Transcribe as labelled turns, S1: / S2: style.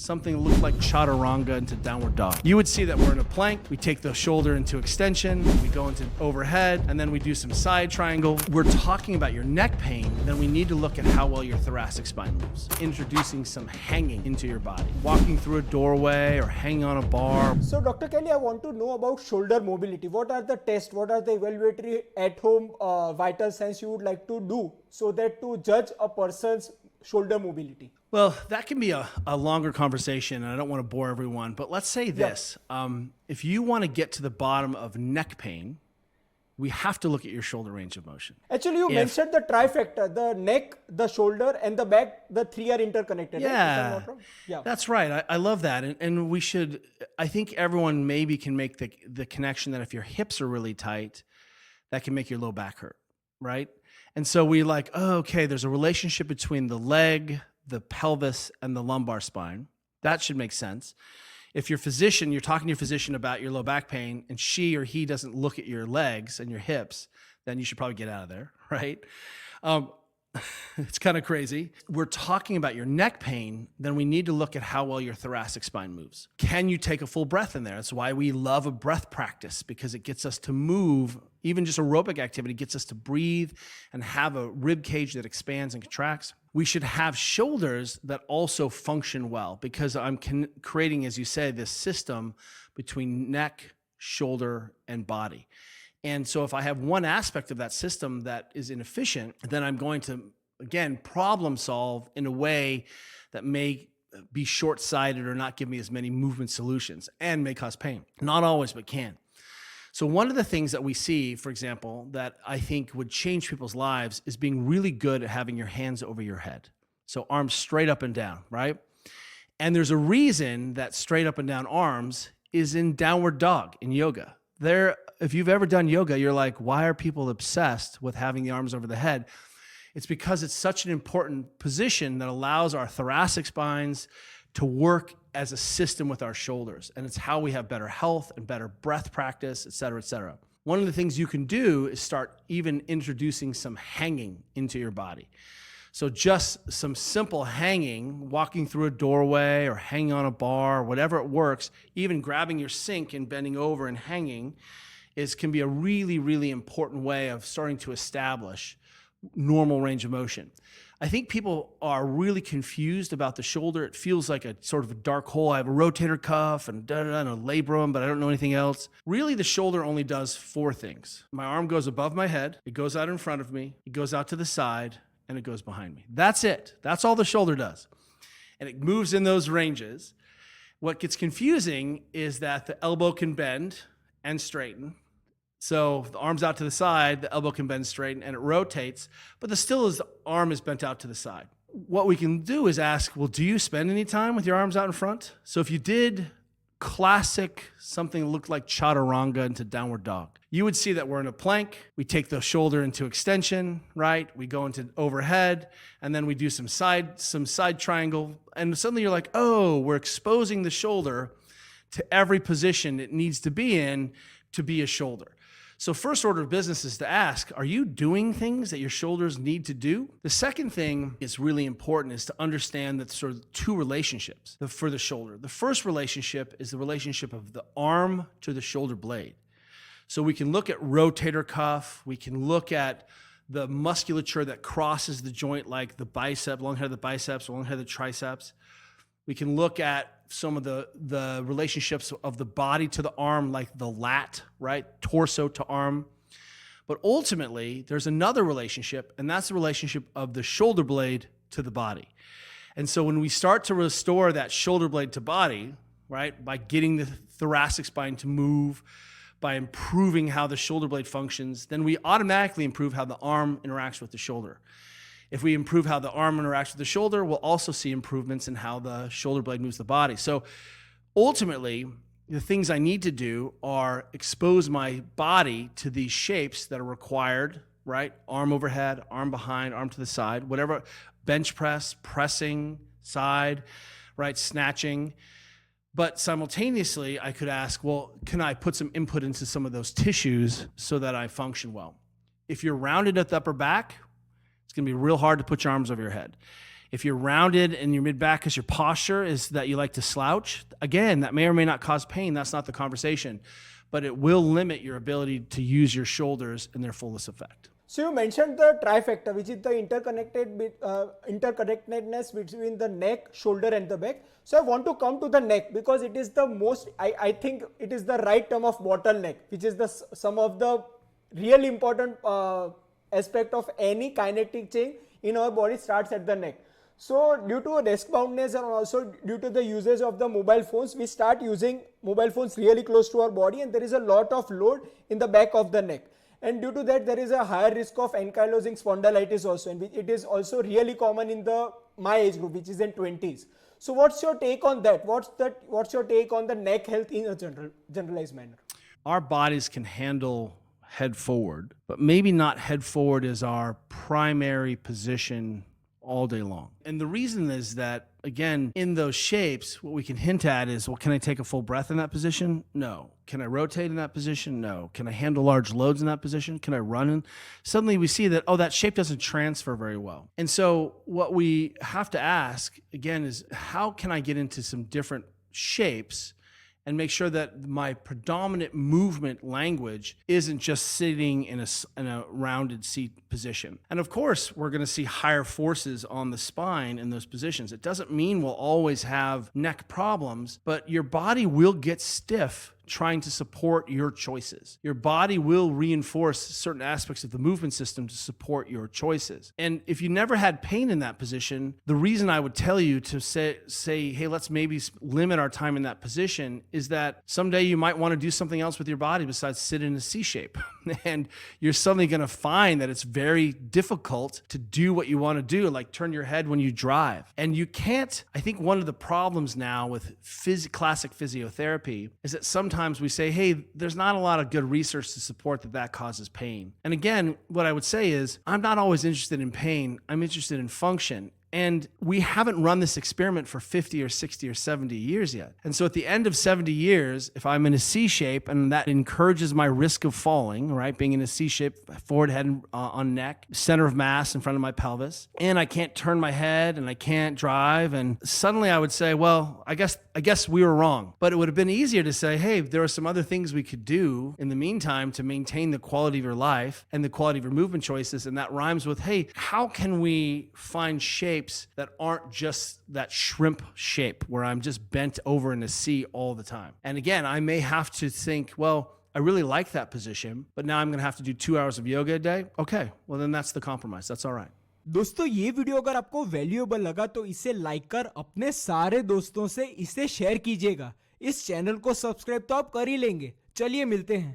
S1: something that looked like chaturanga into downward dog. You would see that we're in a plank. We take the shoulder into extension, we go into overhead, and then we do some side triangle. We're talking about your neck pain, then we need to look at how well your thoracic spine moves. Introducing some hanging into your body. Walking through a doorway or hanging on a bar.
S2: So Dr. Kelly, I want to know about shoulder mobility. What are the tests, what are the evaluatory at-home vital signs you would like to do so that to judge a person's shoulder mobility?
S1: Well, that can be a longer conversation, and I don't want to bore everyone, but let's say this. If you want to get to the bottom of neck pain, we have to look at your shoulder range of motion.
S2: Actually, you mentioned the trifecta, the neck, the shoulder, and the back, the three are interconnected.
S1: Yeah,
S2: right? If I'm not wrong. Yeah,
S1: that's right. I love that. And we should, I think everyone maybe can make the connection that if your hips are really tight, that can make your low back hurt, right? And so we like, oh, okay, there's a relationship between the leg, the pelvis, and the lumbar spine. That should make sense. If your physician, you're talking to your physician about your low back pain and she or he doesn't look at your legs and your hips, then you should probably get out of there, right? It's kind of crazy. We're talking about your neck pain, then we need to look at how well your thoracic spine moves. Can you take a full breath in there? That's why we love a breath practice, because it gets us to move. Even just aerobic activity gets us to breathe and have a rib cage that expands and contracts. We should have shoulders that also function well, because I'm creating, as you say, this system between neck, shoulder, and body. And so if I have one aspect of that system that is inefficient, then I'm going to, again, problem solve in a way that may be short-sighted or not give me as many movement solutions and may cause pain. Not always, but can. So one of the things that we see, for example, that I think would change people's lives is being really good at having your hands over your head. So arms straight up and down, right? And there's a reason that straight up and down arms is in downward dog in yoga. If you've ever done yoga, you're like, why are people obsessed with having the arms over the head? It's because it's such an important position that allows our thoracic spines to work as a system with our shoulders. And it's how we have better health and better breath practice, et cetera, et cetera. One of the things you can do is start even introducing some hanging into your body. So just some simple hanging, walking through a doorway or hanging on a bar, whatever it works, even grabbing your sink and bending over and hanging can be a really, really important way of starting to establish normal range of motion. I think people are really confused about the shoulder. It feels like a sort of a dark hole. I have a rotator cuff and and a labrum, but I don't know anything else. Really, the shoulder only does four things. My arm goes above my head, it goes out in front of me, it goes out to the side, and it goes behind me. That's it. That's all the shoulder does. And it moves in those ranges. What gets confusing is that the elbow can bend and straighten. So the arm's out to the side, the elbow can bend straight, and it rotates, but the arm is bent out to the side. What we can do is ask, well, do you spend any time with your arms out in front? So if you did classic, something that looked like chaturanga into downward dog, you would see that we're in a plank. We take the shoulder into extension, right? We go into overhead, and then we do some side triangle, and suddenly you're like, oh, we're exposing the shoulder to every position it needs to be in to be a shoulder. So first order of business is to ask, are you doing things that your shoulders need to do? The second thing is really important is to understand that sort of two relationships for the shoulder. The first relationship is the relationship of the arm to the shoulder blade. So we can look at rotator cuff, we can look at the musculature that crosses the joint like the bicep, long head of the biceps, long head of the triceps. We can look at some of the relationships of the body to the arm, like the lat, right? Torso to arm. But ultimately, there's another relationship, and that's the relationship of the shoulder blade to the body. And so when we start to restore that shoulder blade to body, right, by getting the thoracic spine to move, by improving how the shoulder blade functions, then we automatically improve how the arm interacts with the shoulder. If we improve how the arm interacts with the shoulder, we'll also see improvements in how the shoulder blade moves the body. So ultimately, the things I need to do are expose my body to these shapes that are required, right? Arm overhead, arm behind, arm to the side, whatever, bench press, pressing, side, right, snatching. But simultaneously, I could ask, well, can I put some input into some of those tissues so that I function well? If you're rounded at the upper back, it's going to be real hard to put your arms over your head. If you're rounded in your mid back because your posture is that you like to slouch, again, that may or may not cause pain. That's not the conversation, but it will limit your ability to use your shoulders in their fullest effect.
S2: So you mentioned the trifecta, which is the interconnectedness between the neck, shoulder and the back. So I want to come to the neck because it is the most, I think it is the right term of bottleneck, which is the some of the really important aspect of any kinetic change in our body starts at the neck. So due to desk boundness and also due to the usage of the mobile phones, we start using mobile phones really close to our body and there is a lot of load in the back of the neck. And due to that, there is a higher risk of ankylosing spondylitis also, and it is also really common in my age group, which is in 20s. So what's your take on that? What's your take on the neck health in a generalized manner?
S1: Our bodies can handle head forward, but maybe not head forward as our primary position all day long. And the reason is that, again, in those shapes, what we can hint at is, well, can I take a full breath in that position? No. Can I rotate in that position? No. Can I handle large loads in that position? Can I run in? Suddenly we see that, oh, that shape doesn't transfer very well. And so what we have to ask, again, is how can I get into some different shapes and make sure that my predominant movement language isn't just sitting in a rounded seat position. And of course, we're going to see higher forces on the spine in those positions. It doesn't mean we'll always have neck problems, but your body will get stiff trying to support your choices. Your body will reinforce certain aspects of the movement system to support your choices. And if you never had pain in that position, the reason I would tell you to say, hey, let's maybe limit our time in that position is that someday you might want to do something else with your body besides sit in a C shape. And you're suddenly going to find that it's very difficult to do what you want to do, like turn your head when you drive. And you can't, I think one of the problems now with classic physiotherapy is that sometimes we say, hey, there's not a lot of good research to support that causes pain. And again, what I would say is, I'm not always interested in pain. I'm interested in function. And we haven't run this experiment for 50 or 60 or 70 years yet. And so at the end of 70 years, if I'm in a C shape and that encourages my risk of falling, right, being in a C shape, forward head on neck, center of mass in front of my pelvis, and I can't turn my head and I can't drive, and suddenly I would say, well, I guess we were wrong. But it would have been easier to say, hey, there are some other things we could do in the meantime to maintain the quality of your life and the quality of your movement choices. And that rhymes with, hey, how can we find shapes that aren't just that shrimp shape where I'm just bent over in a C all the time. And again, I may have to think, well, I really like that position, but now I'm going to have to do 2 hours of yoga a day. Okay, well then that's the compromise. That's all right.
S3: दोस्तों ये video अगर आपको valuable लगा तो इसे like कर अपने सारे दोस्तों से इसे शेयर कीजिएगा। इस चैनल को सब्सक्राइब तो आप कर ही लेंगे। चलिए मिलते हैं।